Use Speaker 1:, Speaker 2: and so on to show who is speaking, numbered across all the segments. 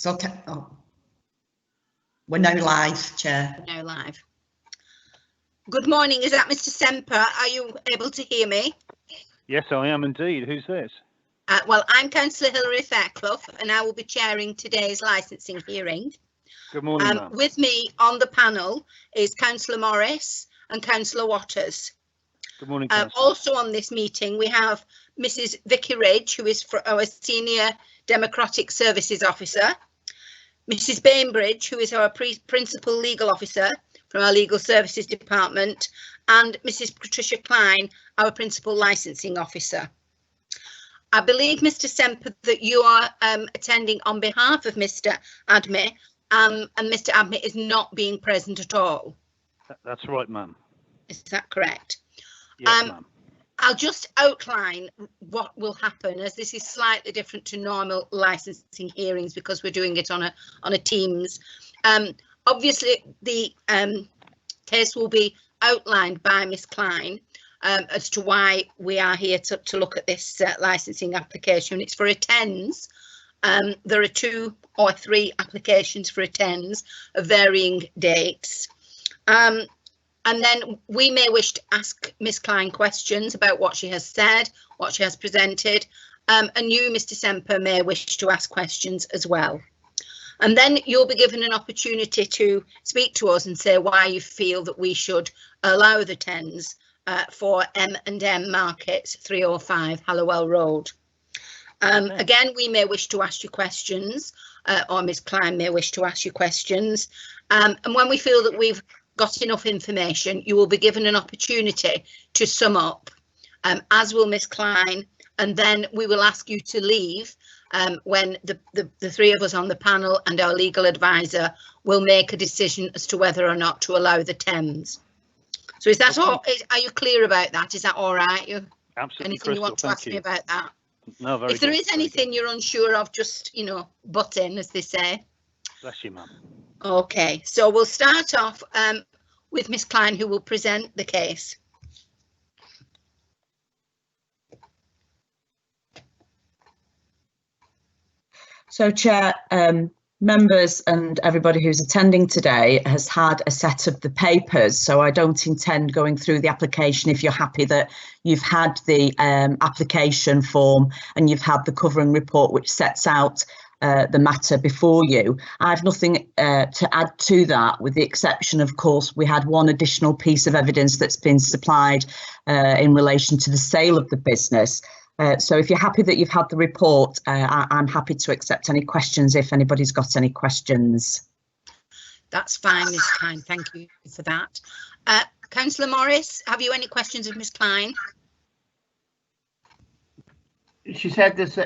Speaker 1: So, we're now live, Chair.
Speaker 2: We're now live. Good morning, is that Mr. Semper? Are you able to hear me?
Speaker 3: Yes, I am indeed. Who's this?
Speaker 2: Well, I'm Councillor Hilary Fairclough and I will be chairing today's licensing hearing.
Speaker 3: Good morning, ma'am.
Speaker 2: With me on the panel is Councillor Morris and Councillor Waters.
Speaker 3: Good morning, Councillor.
Speaker 2: Also on this meeting we have Mrs. Vicky Ridge, who is our Senior Democratic Services Officer, Mrs. Bainbridge, who is our Principal Legal Officer from our Legal Services Department, and Mrs. Patricia Klein, our Principal Licensing Officer. I believe, Mr. Semper, that you are attending on behalf of Mr. Adme, and Mr. Adme is not being present at all.
Speaker 3: That's right, ma'am.
Speaker 2: Is that correct?
Speaker 3: Yes, ma'am.
Speaker 2: I'll just outline what will happen, as this is slightly different to normal licensing hearings because we're doing it on a Teams. Obviously, the case will be outlined by Miss Klein as to why we are here to look at this licensing application. It's for a TENS. There are 2 or 3 applications for a TENS of varying dates. And then we may wish to ask Miss Klein questions about what she has said, what she has presented, and you, Mr. Semper, may wish to ask questions as well. And then you'll be given an opportunity to speak to us and say why you feel that we should allow the TENS for M&M Markets 305 Hallowell Road. Again, we may wish to ask you questions, or Miss Klein may wish to ask you questions. And when we feel that we've got enough information, you will be given an opportunity to sum up, as will Miss Klein, and then we will ask you to leave when the 3 of us on the panel and our legal advisor will make a decision as to whether or not to allow the TENS. So is that all? Are you clear about that? Is that all right?
Speaker 3: Absolutely.
Speaker 2: Anything you want to ask me about that?
Speaker 3: No, very
Speaker 2: If there
Speaker 3: good,
Speaker 2: is anything you're unsure of, just, butt in, as they say.
Speaker 3: Bless you, ma'am.
Speaker 2: Okay, so we'll start off with Miss Klein, who will present the case.
Speaker 1: So, Chair, members and everybody who's attending today has had a set of the papers, so I don't intend going through the application if you're happy that you've had the application form and you've had the covering report which sets out the matter before you. I have nothing to add to that, with the exception, of course, we had one additional piece of evidence that's been supplied in relation to the sale of the business. So if you're happy that you've had the report, I'm happy to accept any questions if anybody's got any questions.
Speaker 2: That's fine, Miss Klein. Thank you for that. Councillor Morris, have you any questions of Miss Klein?
Speaker 4: She said there's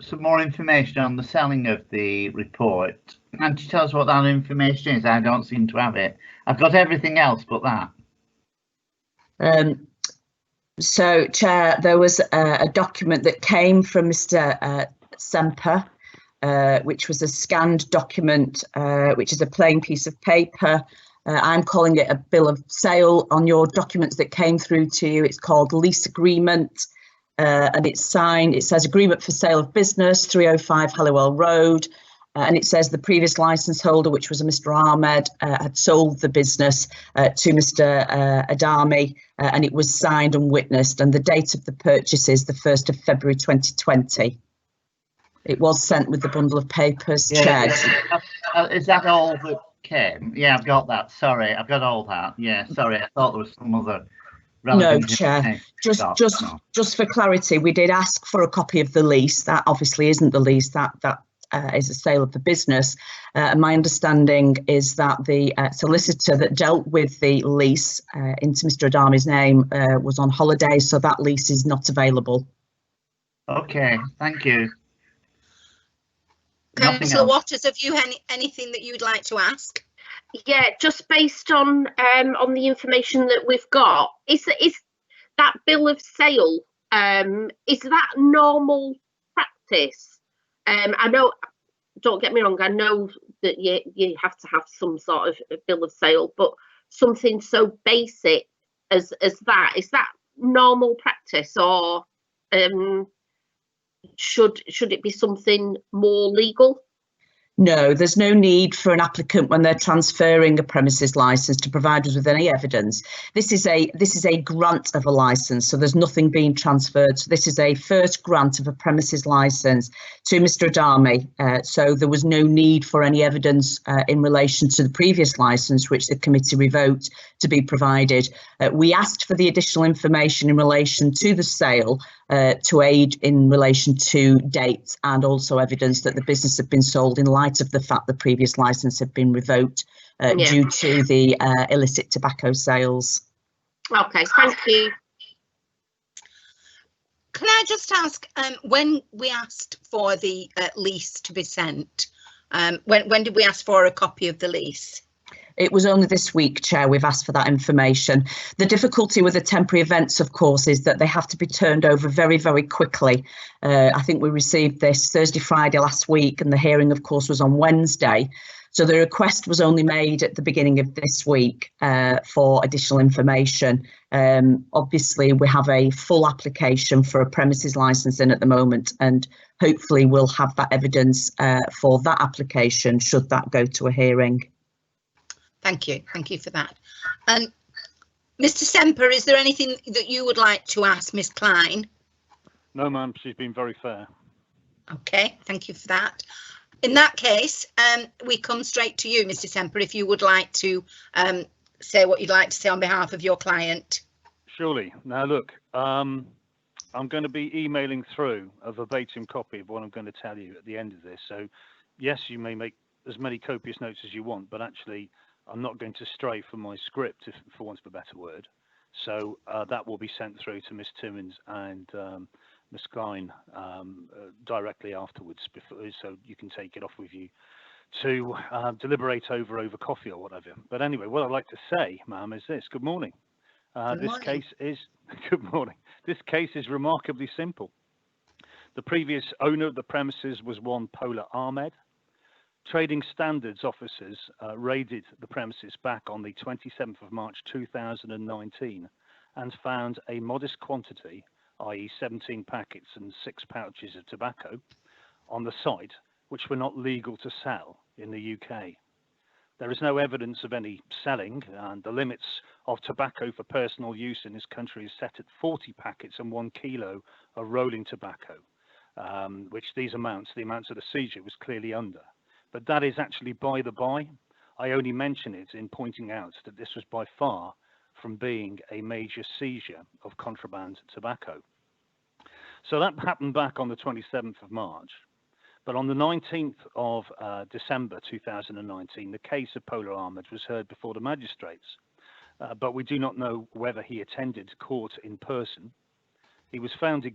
Speaker 4: some more information on the selling of the report. Can you tell us what that information is? I don't seem to have it. I've got everything else but that.
Speaker 1: So, Chair, there was a document that came from Mr. Semper, which was a scanned document, which is a plain piece of paper. I'm calling it a bill of sale. On your documents that came through to you, it's called lease agreement. And it's signed, it says agreement for sale of business, 305 Hallowell Road. And it says the previous licence holder, which was a Mr. Ahmed, had sold the business to Mr. Adami, and it was signed and witnessed. And the date of the purchase is the 1st of February 2020. It was sent with the bundle of papers, Chair.
Speaker 4: Is that all that came? Yeah, I've got that. Sorry, I've got all that. Yeah, sorry, I thought there was some other.
Speaker 1: No, Chair, just for clarity, we did ask for a copy of the lease. That obviously isn't the lease, that is a sale of the business. My understanding is that the solicitor that dealt with the lease into Mr. Adami's name was on holiday, so that lease is not available.
Speaker 4: Okay, thank you.
Speaker 2: Councillor Waters, have you anything that you'd like to ask?
Speaker 5: Yeah, just based on the information that we've got, is that bill of sale, is that normal practice? I know, don't get me wrong, I know that you have to have some sort of a bill of sale, but something so basic as that, is that normal practice, or should it be something more legal?
Speaker 1: No, there's no need for an applicant when they're transferring a premises license to provide us with any evidence. This is a grant of a license, so there's nothing being transferred. So this is a first grant of a premises license to Mr. Adami. So there was no need for any evidence in relation to the previous license, which the committee revoked, to be provided. We asked for the additional information in relation to the sale to aid in relation to dates and also evidence that the business had been sold in light of the fact the previous licence had been revoked due to the illicit tobacco sales.
Speaker 5: Okay, thank you.
Speaker 2: Can I just ask, when we asked for the lease to be sent, when did we ask for a copy of the lease?
Speaker 1: It was only this week, Chair, we've asked for that information. The difficulty with the temporary events, of course, is that they have to be turned over very, very quickly. I think we received this Thursday, Friday last week, and the hearing, of course, was on Wednesday. So the request was only made at the beginning of this week for additional information. Obviously, we have a full application for a premises licence in at the moment, and hopefully we'll have that evidence for that application should that go to a hearing.
Speaker 2: Thank you for that. And Mr. Semper, is there anything that you would like to ask Miss Klein?
Speaker 3: No, ma'am, she's been very fair.
Speaker 2: Okay, thank you for that. In that case, we come straight to you, Mr. Semper, if you would like to say what you'd like to say on behalf of your client.
Speaker 3: Surely. Now, look, I'm going to be emailing through a verbatim copy of what I'm going to tell you at the end of this. So, yes, you may make as many copious notes as you want, but actually, I'm not going to stray from my script, for want of a better word. So that will be sent through to Miss Timmins and Miss Klein directly afterwards, so you can take it off with you to deliberate over coffee or whatever. But anyway, what I'd like to say, ma'am, is this. Good morning. This case is good morning. This case is remarkably simple. The previous owner of the premises was one Polar Ahmed. Trading Standards officers raided the premises back on the 27th of March 2019 and found a modest quantity, i.e. 17 packets and 6 pouches of tobacco, on the site, which were not legal to sell in the UK. There is no evidence of any selling, and the limits of tobacco for personal use in this country is set at 40 packets and 1 kilo of rolling tobacco, which the amounts of the seizure was clearly under. But that is actually by the by. I only mention it in pointing out that this was by far from being a major seizure of contraband tobacco. So that happened back on the 27th of March. But on the 19th of December 2019, the case of Polar Ahmed was heard before the magistrates. But we do not know whether he attended court in person. He was found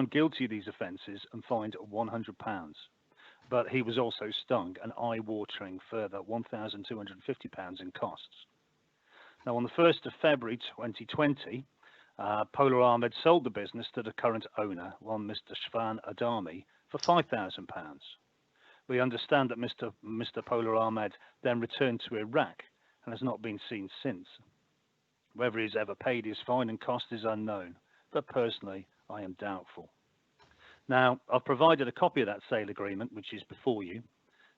Speaker 3: guilty of these offences and fined £100. But he was also stung an eye-watering further £1,250 in costs. Now, on the 1st of February 2020, Polar Ahmed sold the business to the current owner, one Mr. Shvan Adami, for £5,000. We understand that Mr. Polar Ahmed then returned to Iraq and has not been seen since. Whether he's ever paid his fine and cost is unknown, but personally, I am doubtful. Now, I've provided a copy of that sale agreement, which is before you.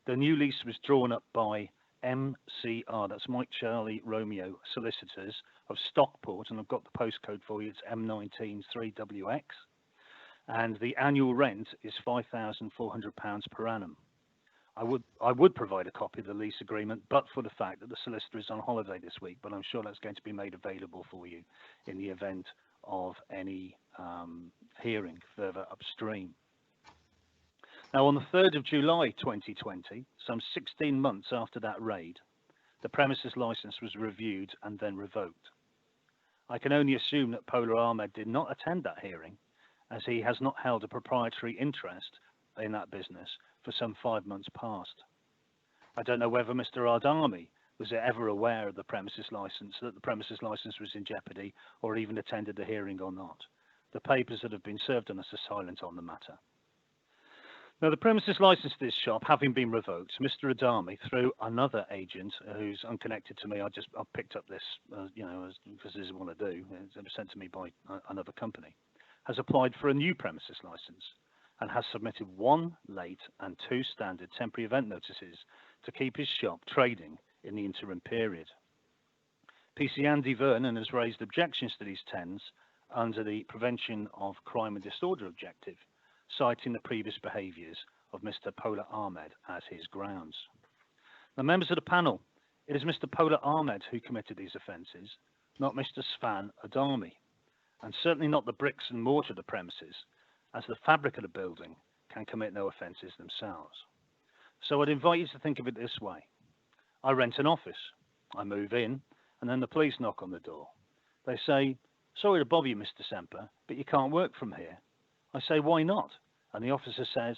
Speaker 3: The new lease was drawn up by MCR, that's Mike Charlie Romeo Solicitors of Stockport, and I've got the postcode for you, it's M193WX. And the annual rent is £5,400 per annum. I would provide a copy of the lease agreement, but for the fact that the solicitor is on holiday this week, but I'm sure that's going to be made available for you in the event of any hearing further upstream. Now, on the 3rd of July 2020, some 16 months after that raid, the premises license was reviewed and then revoked. I can only assume that Polar Ahmed did not attend that hearing, as he has not held a proprietary interest in that business for some 5 months past. I don't know whether Mr. Adami was ever aware of the premises license, that the premises license was in jeopardy, or even attended the hearing or not. The papers that have been served on us are silent on the matter. Now, the premises license to this shop having been revoked, Mr. Adami, through another agent who's unconnected to me, I picked up this, because this is what I do. It was sent to me by another company, has applied for a new premises license. and has submitted 1 late and 2 standard temporary event notices to keep his shop trading in the interim period. PC Andy Vernon has raised objections to these 10s under the Prevention of Crime and Disorder objective, citing the previous behaviours of Mr. Pola Ahmed as his grounds. Now, members of the panel, it is Mr. Pola Ahmed who committed these offences, not Mr. Svan Adami, and certainly not the bricks and mortar of the premises, as the fabric of the building can commit no offences themselves. So I'd invite you to think of it this way. I rent an office, I move in, and then the police knock on the door. They say, "Sorry to bother you, Mr. Semper, but you can't work from here." I say, "Why not?" And the officer says,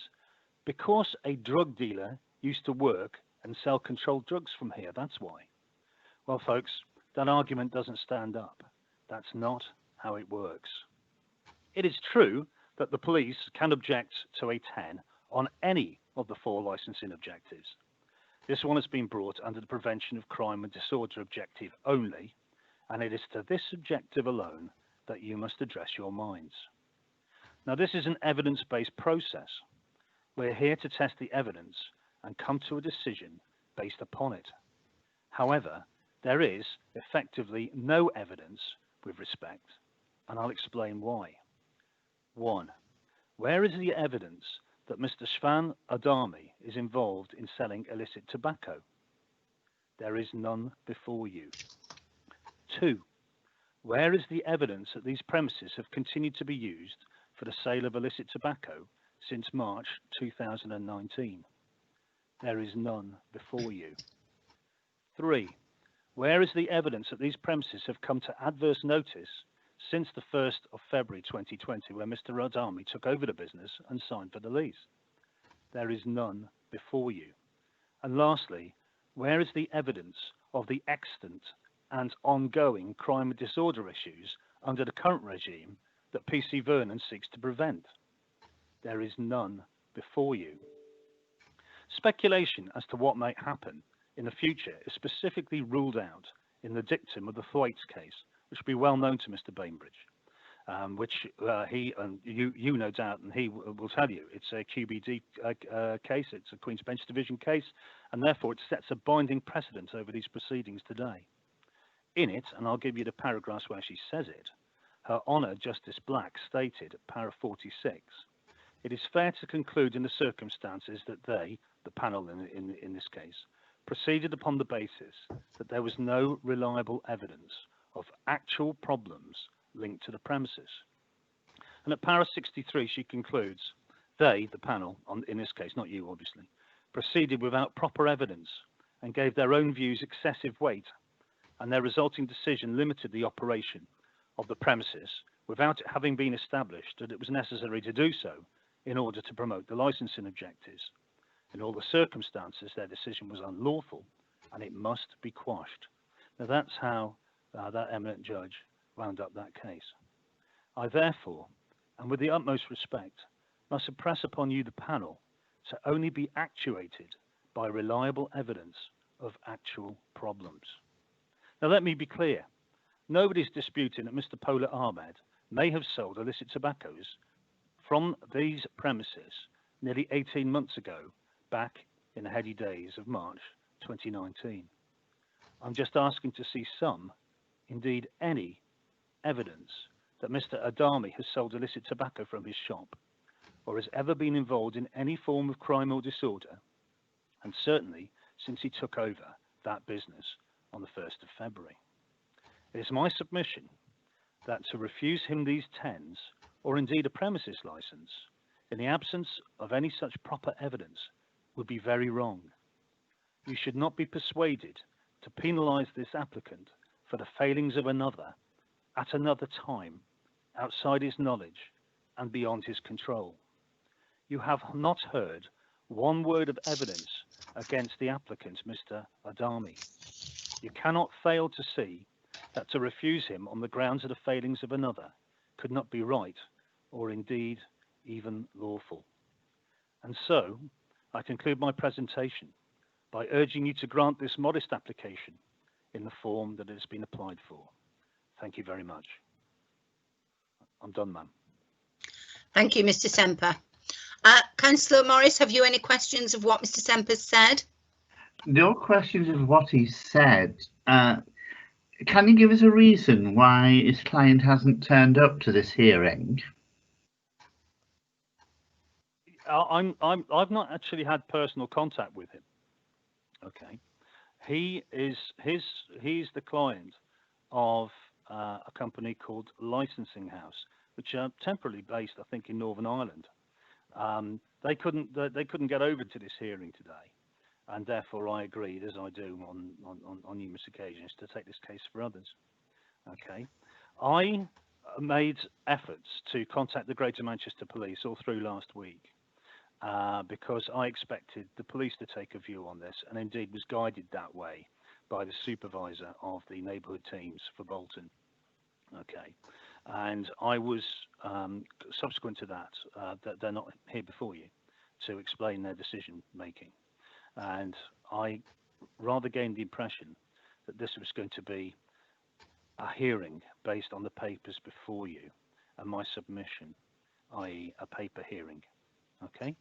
Speaker 3: "Because a drug dealer used to work and sell controlled drugs from here, that's why." Well, folks, that argument doesn't stand up. That's not how it works. It is true that the police can object to a 10 on any of the 4 licensing objectives. This one has been brought under the Prevention of Crime and Disorder objective only, and it is to this objective alone that you must address your minds. Now, this is an evidence-based process. We're here to test the evidence and come to a decision based upon it. However, there is effectively no evidence with respect, and I'll explain why. 1. Where is the evidence that Mr. Svan Adami is involved in selling illicit tobacco? There is none before you. 2. Where is the evidence that these premises have continued to be used for the sale of illicit tobacco since March 2019? There is none before you. 3. Where is the evidence that these premises have come to adverse notice since the 1st of February 2020, when Mr. Adami took over the business and signed for the lease? There is none before you. And lastly, where is the evidence of the extant and ongoing crime and disorder issues under the current regime that PC Vernon seeks to prevent? There is none before you. Speculation as to what might happen in the future is specifically ruled out in the dictum of the Thwaites case, which will be well known to Mr. Bainbridge, which he and you no doubt, and he will tell you, it's a QBD case, it's a Queen's Bench Division case, and therefore it sets a binding precedent over these proceedings today. In it, and I'll give you the paragraphs where she says it, Her Honour Justice Black stated at para 46, "It is fair to conclude in the circumstances that they," the panel in this case, "proceeded upon the basis that there was no reliable evidence of actual problems linked to the premises." And at para 63 she concludes, "They," the panel, in this case, not you obviously, "proceeded without proper evidence and gave their own views excessive weight, and their resulting decision limited the operation of the premises without it having been established that it was necessary to do so in order to promote the licensing objectives. In all the circumstances, their decision was unlawful and it must be quashed." Now that's how that eminent judge wound up that case. I therefore, and with the utmost respect, must impress upon you, the panel, to only be actuated by reliable evidence of actual problems. Now let me be clear. Nobody's disputing that Mr. Pola Ahmed may have sold illicit tobaccos from these premises nearly 18 months ago, back in the heady days of March 2019. I'm just asking to see some, indeed any, evidence that Mr. Adami has sold illicit tobacco from his shop, or has ever been involved in any form of crime or disorder, and certainly since he took over that business on the 1st of February. It is my submission that to refuse him these 10s, or indeed a premises license, in the absence of any such proper evidence, would be very wrong. You should not be persuaded to penalise this applicant for the failings of another at another time, outside his knowledge and beyond his control. You have not heard one word of evidence against the applicant, Mr. Adami. You cannot fail to see that to refuse him on the grounds of the failings of another could not be right, or indeed even lawful. And so, I conclude my presentation by urging you to grant this modest application in the form that it has been applied for. Thank you very much. I'm done, ma'am.
Speaker 2: Thank you, Mr. Semper. Councillor Morris, have you any questions of what Mr. Semper's said?
Speaker 4: No questions of what he said. Can you give us a reason why his client hasn't turned up to this hearing?
Speaker 3: I've not actually had personal contact with him. Okay, he's the client of a company called Licensing House, which are temporarily based, I think, in Northern Ireland. They couldn't get over to this hearing today, and therefore I agreed, as I do on numerous occasions, to take this case for others. Okay, I made efforts to contact the Greater Manchester Police all through last week. Because I expected the police to take a view on this, and indeed was guided that way by the supervisor of the neighbourhood teams for Bolton. Okay, and I was subsequent to that, that they're not here before you to explain their decision making, and I rather gained the impression that this was going to be a hearing based on the papers before you and my submission, i.e. a paper hearing. Okay,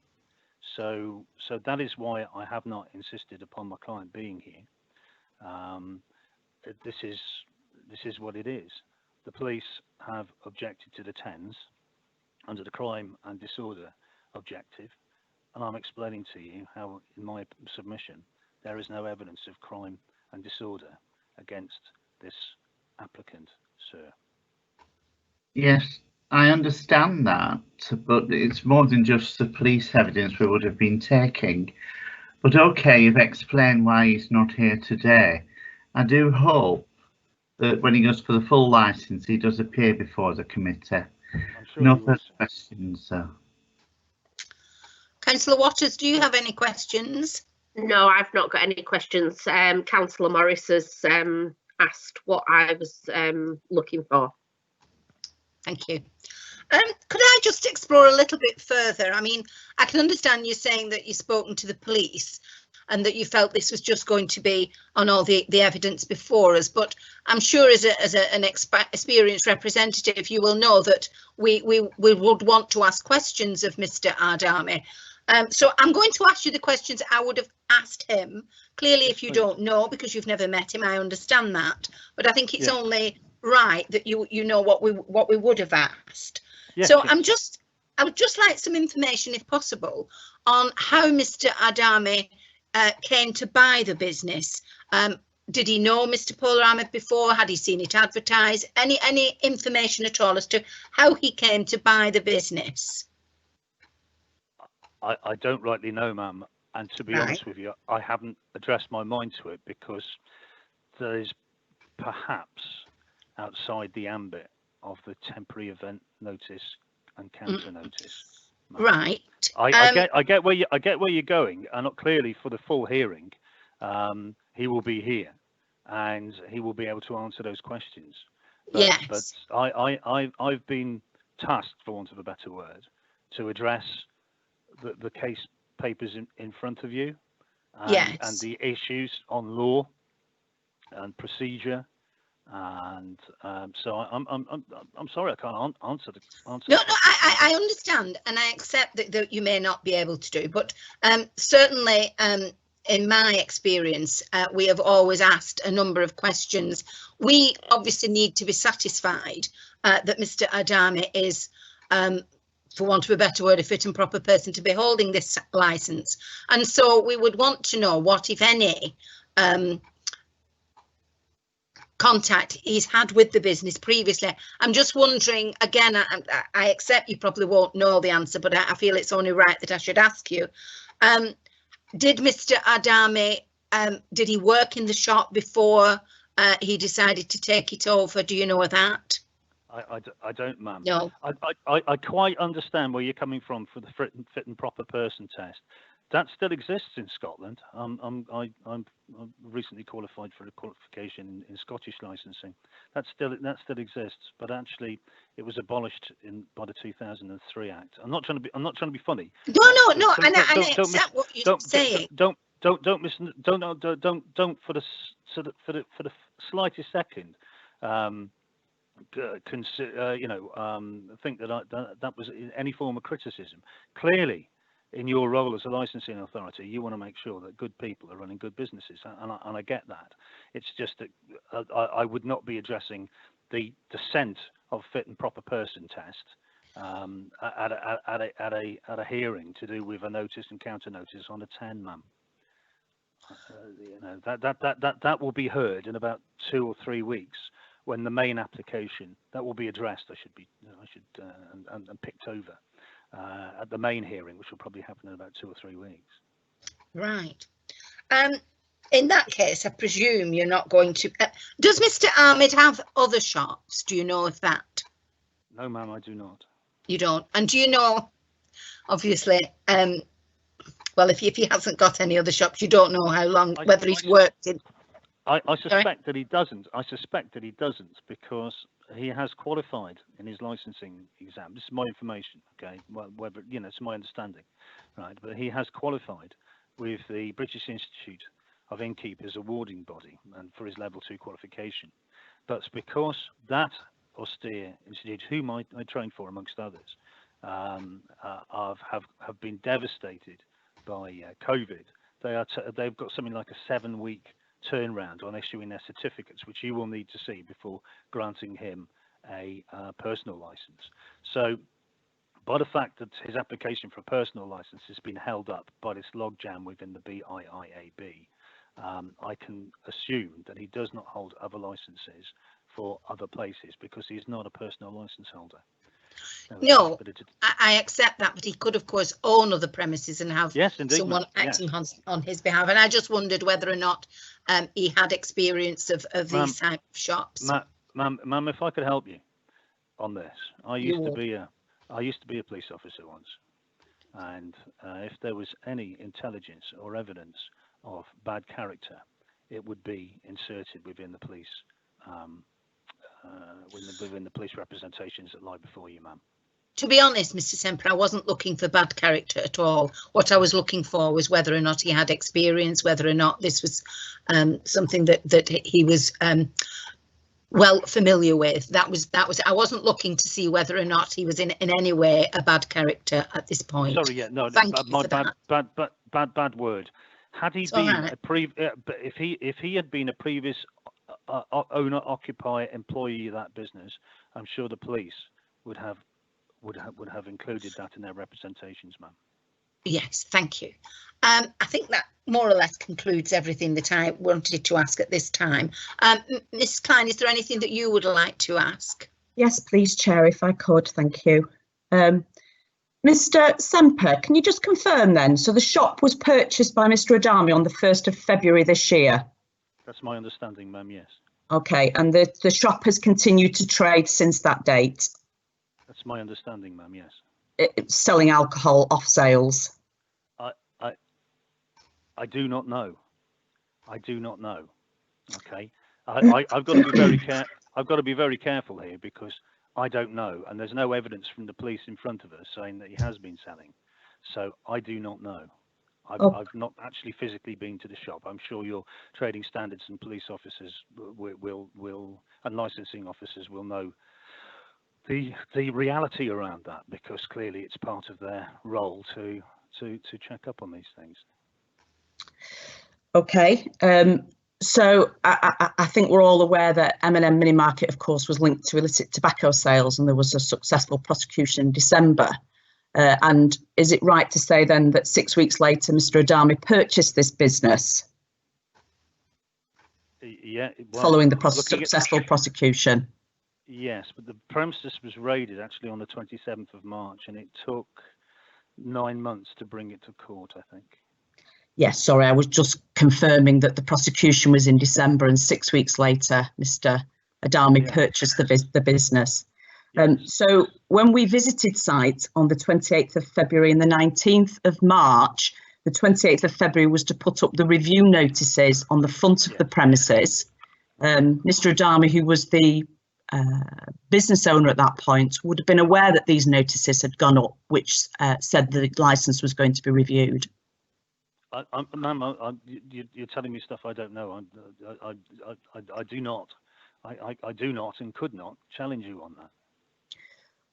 Speaker 3: so that is why I have not insisted upon my client being here. This is what it is. The police have objected to the TENS under the crime and disorder objective, and I'm explaining to you how, in my submission, there is no evidence of crime and disorder against this applicant, sir.
Speaker 4: Yes, I understand that, but it's more than just the police evidence we would have been taking. But okay, you've explained why he's not here today. I do hope that when he goes for the full licence, he does appear before the committee.
Speaker 3: Sure
Speaker 4: no further questions, sir.
Speaker 2: Councillor Waters, do you have any questions?
Speaker 5: No, I've not got any questions. Councillor Morris has asked what I was looking for.
Speaker 2: Thank you. Could I just explore a little bit further? I mean, I can understand you saying that you've spoken to the police and that you felt this was just going to be on all the evidence before us, but I'm sure as an experienced representative, you will know that we would want to ask questions of Mr. Adame. So I'm going to ask you the questions I would have asked him. Clearly, if you don't know, because you've never met him, I understand that, but I think it's only right that you know what we would have asked. Yes, so yes. I would just like some information, if possible, on how Mr. Adame came to buy the business. Did he know Mr. Paul Ahmed before? Had he seen it advertised? Any information at all as to how he came to buy the business?
Speaker 3: I don't rightly know, ma'am, and to be honest with you, I haven't addressed my mind to it because there is perhaps outside the ambit of the temporary event notice and counter notice.
Speaker 2: Right.
Speaker 3: I get where you're going, and clearly for the full hearing, he will be here, and he will be able to answer those questions. But,
Speaker 2: yes.
Speaker 3: But I've been tasked, for want of a better word, to address the case papers in front of you, and the issues on law and procedure. And so I'm sorry, I can't answer the answer.
Speaker 2: No, I understand, and I accept that you may not be able to do, but certainly in my experience, we have always asked a number of questions. We obviously need to be satisfied that Mr. Adame is, for want of a better word, a fit and proper person to be holding this licence, and so we would want to know what, if any, contact he's had with the business previously. I'm just wondering, again, I accept you probably won't know the answer, but I feel it's only right that I should ask you. Did Mr. Adame, did he work in the shop before he decided to take it over? Do you know of that?
Speaker 3: I don't, ma'am.
Speaker 2: No.
Speaker 3: I quite understand where you're coming from for the fit and proper person test. That still exists in Scotland. I'm recently qualified for a qualification in Scottish licensing. That still exists, but actually it was abolished by the 2003 Act. I'm not trying to be funny.
Speaker 2: No. And I accept what you're saying.
Speaker 3: Don't for the slightest second think that that was any form of criticism. Clearly, in your role as a licensing authority, you want to make sure that good people are running good businesses, and I get that. It's just that I would not be addressing the scent of fit and proper person test at a hearing to do with a notice and counter notice on a 10, ma'am. You know, that will be heard in about 2 or 3 weeks when the main application that will be addressed. And picked over at the main hearing, which will probably happen in about 2 or 3 weeks.
Speaker 2: Right. In that case, I presume you're not going to. Does Mr. Ahmed have other shops? Do you know of that?
Speaker 3: No, ma'am, I do not.
Speaker 2: You don't. And do you know, obviously, well, if he hasn't got any other shops, you don't know how long, whether he's worked in. I
Speaker 3: suspect that he doesn't. I suspect that he doesn't because he has qualified in his licensing exam. This is my information, okay? Well, whether, you know, it's my understanding, right? But he has qualified with the British Institute of Innkeepers awarding body and for his level 2 qualification. But because that austere institute, whom I trained for amongst others, have been devastated by COVID, they've got something like a 7-week turnaround on issuing their certificates, which you will need to see before granting him a personal license. So by the fact that his application for a personal license has been held up by this logjam within the BIIAB, I can assume that he does not hold other licenses for other places because he's not a personal license holder.
Speaker 2: No, I accept that, but he could, of course, own other premises and have someone acting on his behalf. And I just wondered whether or not he had experience of these type of shops.
Speaker 3: Ma'am, if I could help you on this, I used to be a police officer once, and if there was any intelligence or evidence of bad character, it would be inserted within the police. Within the police representations that lie before you, ma'am.
Speaker 2: To be honest, Mr. Semper, I wasn't looking for bad character at all. What I was looking for was whether or not he had experience, whether or not this was something that he was well familiar with. That was. I wasn't looking to see whether or not he was in any way a bad character at this point.
Speaker 3: Sorry, yeah, no, bad word. Had he been if he had been a previous owner, occupier, employee of that business, I'm sure the police would have included that in their representations, ma'am.
Speaker 2: Yes, thank you. I think that more or less concludes everything that I wanted to ask at this time. Ms. Klein, is there anything that you would like to ask?
Speaker 1: Yes, please, Chair, if I could, thank you. Mr. Semper, can you just confirm then? So the shop was purchased by Mr. Adami on the 1st of February this year?
Speaker 3: That's my understanding, ma'am, yes.
Speaker 1: Okay, and the shop has continued to trade since that date?
Speaker 3: That's my understanding, ma'am, yes.
Speaker 1: It's selling alcohol off sales?
Speaker 3: I do not know. I do not know. Okay, I've got to be very I've got to be very careful here because I don't know, and there's no evidence from the police in front of us saying that he has been selling. So I do not know. I've not actually physically been to the shop. I'm sure your trading standards and police officers will and licensing officers will know the reality around that because clearly it's part of their role to check up on these things.
Speaker 1: Okay, so I think we're all aware that M&M Mini Market, of course, was linked to illicit tobacco sales, and there was a successful prosecution in December. And is it right to say then that 6 weeks later, Mr. Adami purchased this business?
Speaker 3: Yeah. Well,
Speaker 1: following the successful prosecution?
Speaker 3: Yes, but the premises was raided actually on the 27th of March, and it took 9 months to bring it to court, I think.
Speaker 1: Yes, sorry, I was just confirming that the prosecution was in December and 6 weeks later, Mr. Adami purchased the business. So when we visited site on the 28th of February and the 19th of March, the 28th of February was to put up the review notices on the front of the premises. Mr. Adami, who was the business owner at that point, would have been aware that these notices had gone up, which said the licence was going to be reviewed.
Speaker 3: Ma'am, you're telling me stuff I don't know. I do not. I do not and could not challenge you on that.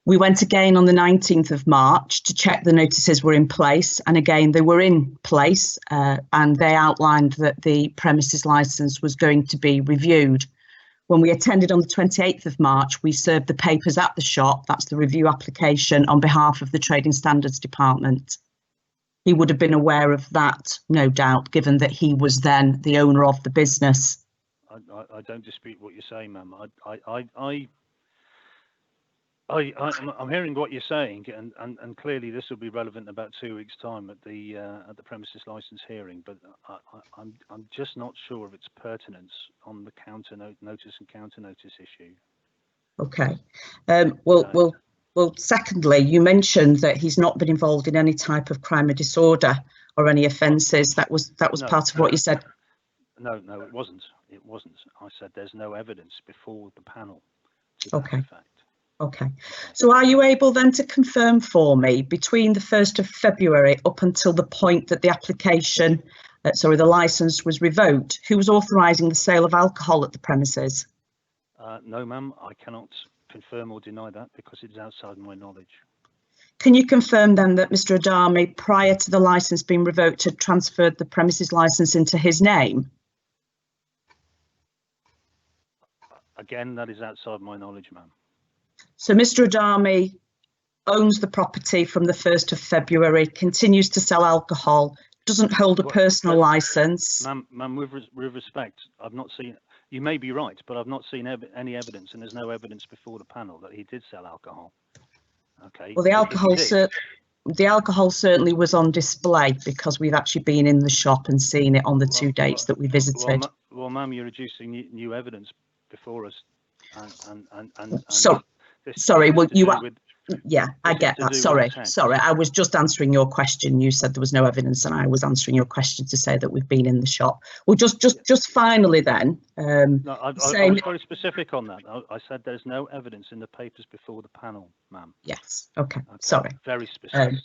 Speaker 1: We went again on the 19th of March to check the notices were in place, and again they were in place, and they outlined that the premises licence was going to be reviewed. When we attended on the 28th of March, we served the papers at the shop, that's the review application, on behalf of the Trading Standards Department. He would have been aware of that, no doubt, given that he was then the owner of the business.
Speaker 3: I don't dispute what you're saying, ma'am. I'm hearing what you're saying, and clearly this will be relevant in about 2 weeks' time at the premises license hearing. But I'm just not sure of its pertinence on the notice and counter notice issue.
Speaker 1: Okay. Well. Secondly, you mentioned that he's not been involved in any type of crime or disorder or any offences. That was part of what you said.
Speaker 3: No, it wasn't. It wasn't. I said there's no evidence before the panel to that effect.
Speaker 1: Okay. So are you able then to confirm for me, between the 1st of February up until the point that the application, the licence was revoked, who was authorising the sale of alcohol at the premises?
Speaker 3: No, ma'am, I cannot confirm or deny that because it's outside my knowledge.
Speaker 1: Can you confirm then that Mr. Adami, prior to the licence being revoked, had transferred the premises licence into his name?
Speaker 3: Again, that is outside my knowledge, ma'am.
Speaker 1: So Mr. Adami owns the property from the 1st of February, continues to sell alcohol, doesn't hold a personal licence.
Speaker 3: Ma'am, with respect, I've not seen, you may be right, but I've not seen any evidence, and there's no evidence before the panel that he did sell alcohol. Okay.
Speaker 1: Well, the alcohol certainly was on display because we've actually been in the shop and seen it on the 2 dates that we visited.
Speaker 3: Well, ma'am, you're reducing new evidence before us,
Speaker 1: Sorry, well, yeah, I get that. Sorry, I was just answering your question. You said there was no evidence, and I was answering your question to say that we've been in the shop. Well, just finally then.
Speaker 3: No, I was very specific on that. I said there's no evidence in the papers before the panel, ma'am.
Speaker 1: Yes. Okay. Sorry.
Speaker 3: Very specific.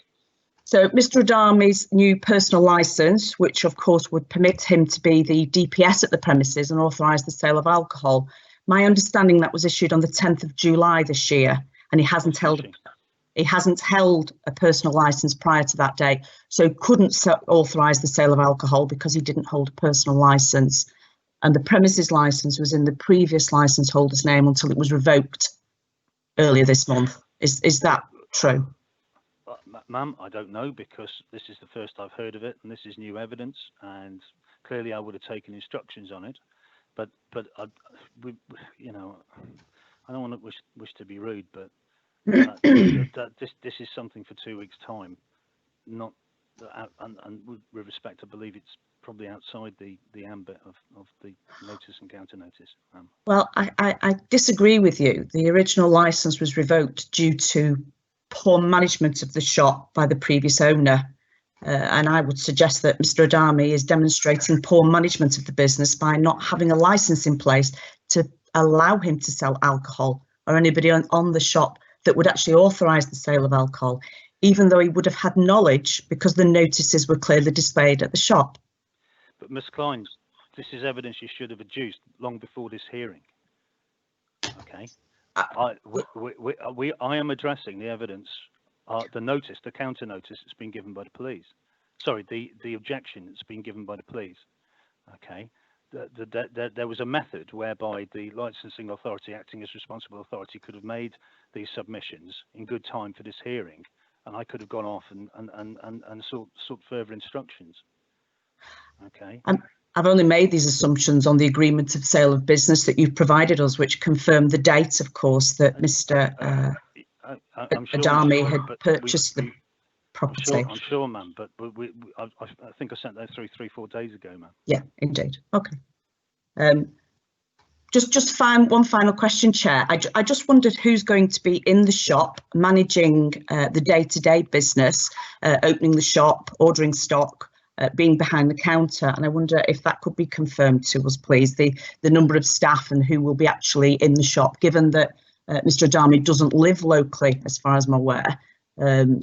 Speaker 1: So Mr. Adami's new personal licence, which of course would permit him to be the DPS at the premises and authorise the sale of alcohol. My understanding that was issued on the 10th of July this year, and he hasn't held a personal licence prior to that date, so couldn't authorise the sale of alcohol because he didn't hold a personal licence, and the premises licence was in the previous licence holder's name until it was revoked earlier this month. Is that true?
Speaker 3: Ma'am, I don't know, because this is the first I've heard of it, and this is new evidence, and clearly I would have taken instructions on it. But you know, I don't want to wish to be rude, but this is something for 2 weeks' time. Not and with respect, I believe it's probably outside the ambit of the notice and counter notice.
Speaker 1: Well, I disagree with you. The original licence was revoked due to poor management of the shop by the previous owner. And I would suggest that Mr. Adami is demonstrating poor management of the business by not having a licence in place to allow him to sell alcohol, or anybody on the shop that would actually authorise the sale of alcohol, even though he would have had knowledge because the notices were clearly displayed at the shop.
Speaker 3: But Ms. Klein, this is evidence you should have adduced long before this hearing. Okay. I am addressing the evidence. The notice, the counter notice that's been given by the police. Sorry, the objection that's been given by the police. Okay, there was a method whereby the licensing authority, acting as responsible authority, could have made these submissions in good time for this hearing, and I could have gone off and sought further instructions. Okay.
Speaker 1: I've only made these assumptions on the agreement of sale of business that you've provided us, which confirmed the date, of course, that Mr. Adami had purchased the property.
Speaker 3: I'm sure, ma'am, but I think I sent that through 3-4 days ago, ma'am.
Speaker 1: Yeah, indeed. Okay. Just one final question, Chair. I just wondered who's going to be in the shop managing the day-to-day business, opening the shop, ordering stock, being behind the counter, and I wonder if that could be confirmed to us, please, the number of staff and who will be actually in the shop, given that Mr. Adami doesn't live locally, as far as I'm aware.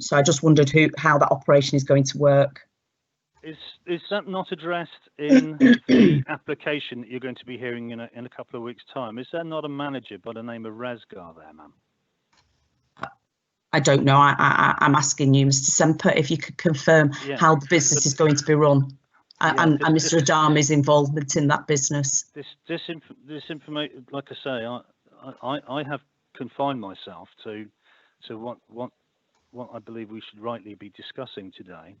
Speaker 1: So I just wondered how that operation is going to work.
Speaker 3: Is that not addressed in the application that you're going to be hearing in a couple of weeks' time? Is there not a manager by the name of Razgar there, ma'am?
Speaker 1: I don't know. I'm asking you, Mr. Semper, if you could confirm how the business is going to be run, and Mr. Adami's involvement in that business.
Speaker 3: This information, like I say, I have confined myself to what I believe we should rightly be discussing today.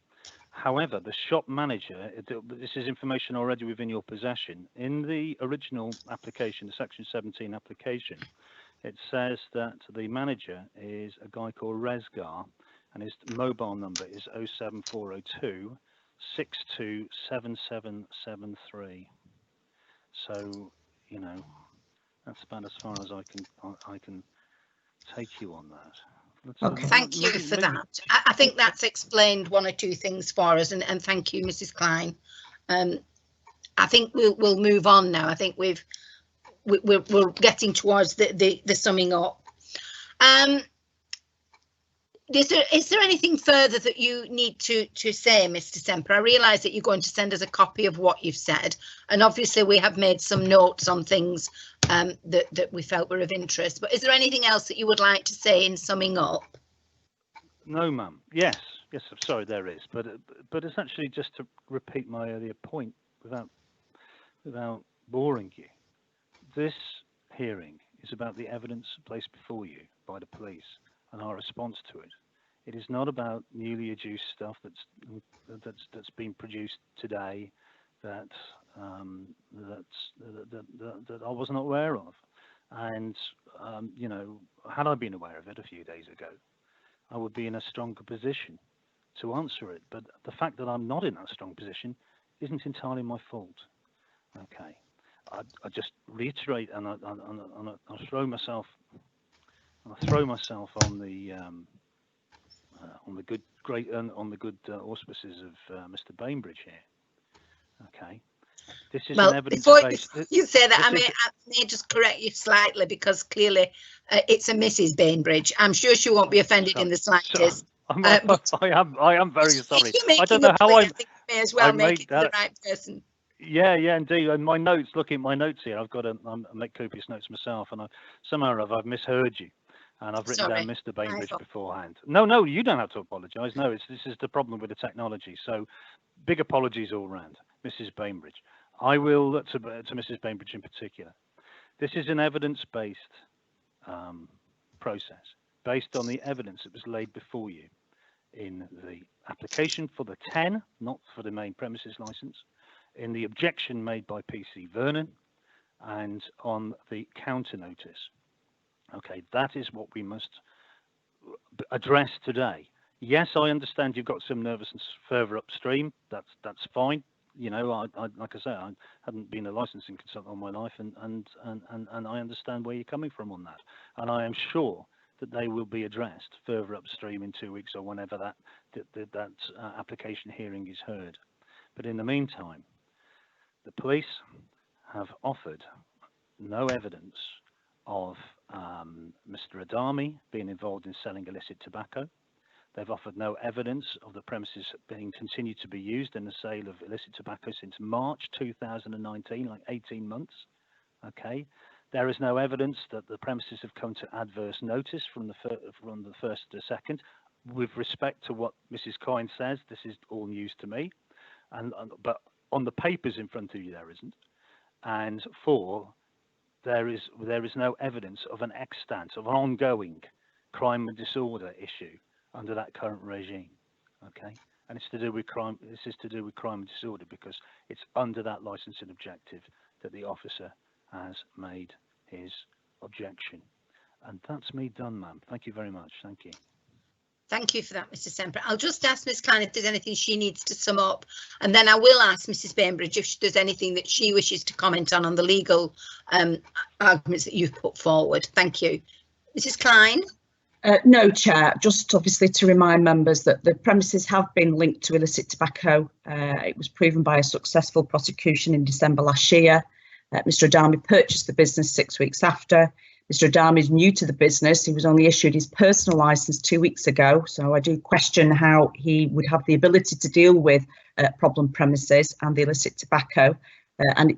Speaker 3: However, the shop manager, this is information already within your possession. In the original application, the Section 17 application, it says that the manager is a guy called Resgar, and his mobile number is 07402 627773. So, you know, that's about as far as I can take you on that.
Speaker 2: Okay. Thank you for that. I think that's explained one or two things for us, and thank you, Mrs. Klein. I think we'll move on now. I think we're getting towards the summing up. Is there anything further that you need to say, Mr. Semper? I realise that you're going to send us a copy of what you've said, and obviously we have made some notes on things that we felt were of interest. But is there anything else that you would like to say in summing up?
Speaker 3: No, ma'am. Yes, I'm sorry, there is, but it's actually just to repeat my earlier point without boring you. This hearing is about the evidence placed before you by the police and our response to it. It is not about newly adduced stuff that's been produced today that I wasn't aware of. And you know, had I been aware of it a few days ago, I would be in a stronger position to answer it. But the fact that I'm not in that strong position isn't entirely my fault. Okay, I just reiterate, and I throw myself on the good auspices of Mr. Bainbridge here. Okay, this is an evidence-based.
Speaker 2: Before you say that, I may just correct you slightly, because clearly it's a Mrs. Bainbridge. I'm sure she won't be offended in the slightest.
Speaker 3: I am very sorry. I don't know how I
Speaker 2: may as well make it the right person.
Speaker 3: Yeah, indeed. And my notes, look at my notes here. I've got I make copious notes myself, and somehow I've misheard you, and I've written down Mr. Bainbridge beforehand. No, you don't have to apologise. No, this is the problem with the technology. So, big apologies all round, Mrs. Bainbridge. I will to Mrs. Bainbridge in particular. This is an evidence-based process, based on the evidence that was laid before you in the application for the 10, not for the main premises licence, in the objection made by PC Vernon, and on the counter notice. Okay, that is what we must address today. Yes, I understand you've got some nervousness further upstream. That's fine. You know, I like I say, I hadn't been a licensing consultant all my life, and I understand where you're coming from on that. And I am sure that they will be addressed further upstream in 2 weeks or whenever that application hearing is heard. But in the meantime, the police have offered no evidence of Mr. Adami being involved in selling illicit tobacco. They've offered no evidence of the premises being continued to be used in the sale of illicit tobacco since March 2019, like 18 months. Okay, there is no evidence that the premises have come to adverse notice from the first to second. With respect to what Mrs. Coyne says, this is all news to me, but on the papers in front of you there isn't. And 4, there is no evidence of an extant, of an ongoing crime and disorder issue under that current regime. Okay, and it's to do with crime. This is to do with crime and disorder because it's under that licensing objective that the officer has made his objection. And that's me done, ma'am. Thank you very much. Thank you.
Speaker 2: Thank you for that, Mr. Semper. I'll just ask Ms. Klein if there's anything she needs to sum up, and then I will ask Mrs. Bainbridge if there's anything that she wishes to comment on the legal arguments that you've put forward. Thank you. Mrs. Klein?
Speaker 1: No, Chair, just obviously to remind members that the premises have been linked to illicit tobacco. It was proven by a successful prosecution in December last year. Mr. Adami purchased the business 6 weeks after. Mr. Adami is new to the business. He was only issued his personal licence 2 weeks ago, so I do question how he would have the ability to deal with problem premises and the illicit tobacco. And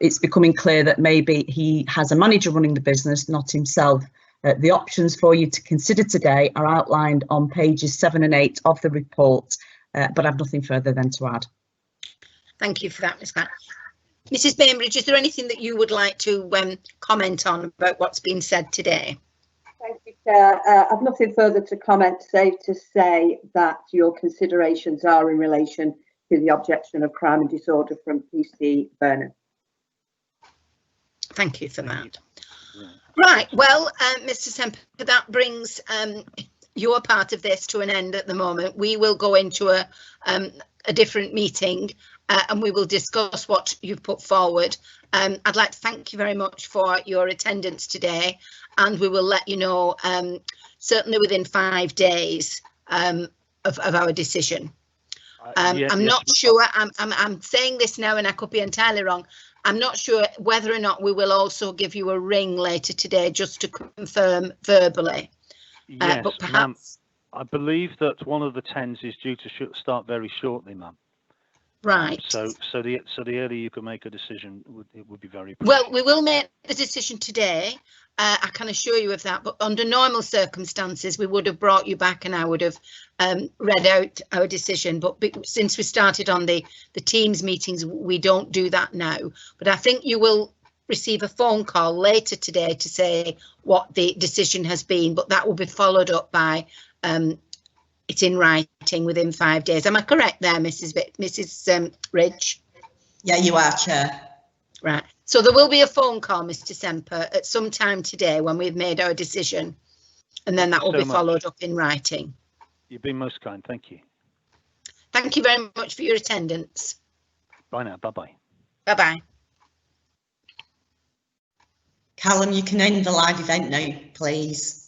Speaker 1: it's becoming clear that maybe he has a manager running the business, not himself. The options for you to consider today are outlined on pages 7 and 8 of the report, but I've nothing further than to add. Thank
Speaker 2: you for that, Ms. Clark. Mrs. Bainbridge, is there anything that you would like to comment on about what's been said today?
Speaker 6: Thank you, Chair. I've nothing further to comment, save to say that your considerations are in relation to the objection of crime and disorder from PC Vernon.
Speaker 2: Thank you for that. Right, well, Mr. Semper, that brings your part of this to an end at the moment. We will go into a different meeting and we will discuss what you've put forward. I'd like to thank you very much for your attendance today, and we will let you know certainly within 5 days of our decision. I'm not sure, I'm saying this now and I could be entirely wrong. I'm not sure whether or not we will also give you a ring later today just to confirm verbally.
Speaker 3: Yes,
Speaker 2: but perhaps,
Speaker 3: I believe that one of the 10s is due to start very shortly, ma'am.
Speaker 2: Right.
Speaker 3: So the earlier you can make a decision, it would be very appreciated.
Speaker 2: Well, we will make the decision today. I can assure you of that. But under normal circumstances, we would have brought you back and I would have read out our decision. But since we started on the Teams meetings, we don't do that now. But I think you will receive a phone call later today to say what the decision has been. But that will be followed up by it in writing within 5 days. Am I correct there, Mrs. Ridge?
Speaker 7: Yeah, you are, Chair.
Speaker 2: Right. So there will be a phone call, Mr. Semper, at some time today when we've made our decision, and then that will be followed up in writing.
Speaker 3: You've been most kind. Thank you.
Speaker 2: Thank you very much for your attendance.
Speaker 3: Bye now. Bye-bye.
Speaker 2: Bye-bye.
Speaker 7: Callum, you can end the live event now, please.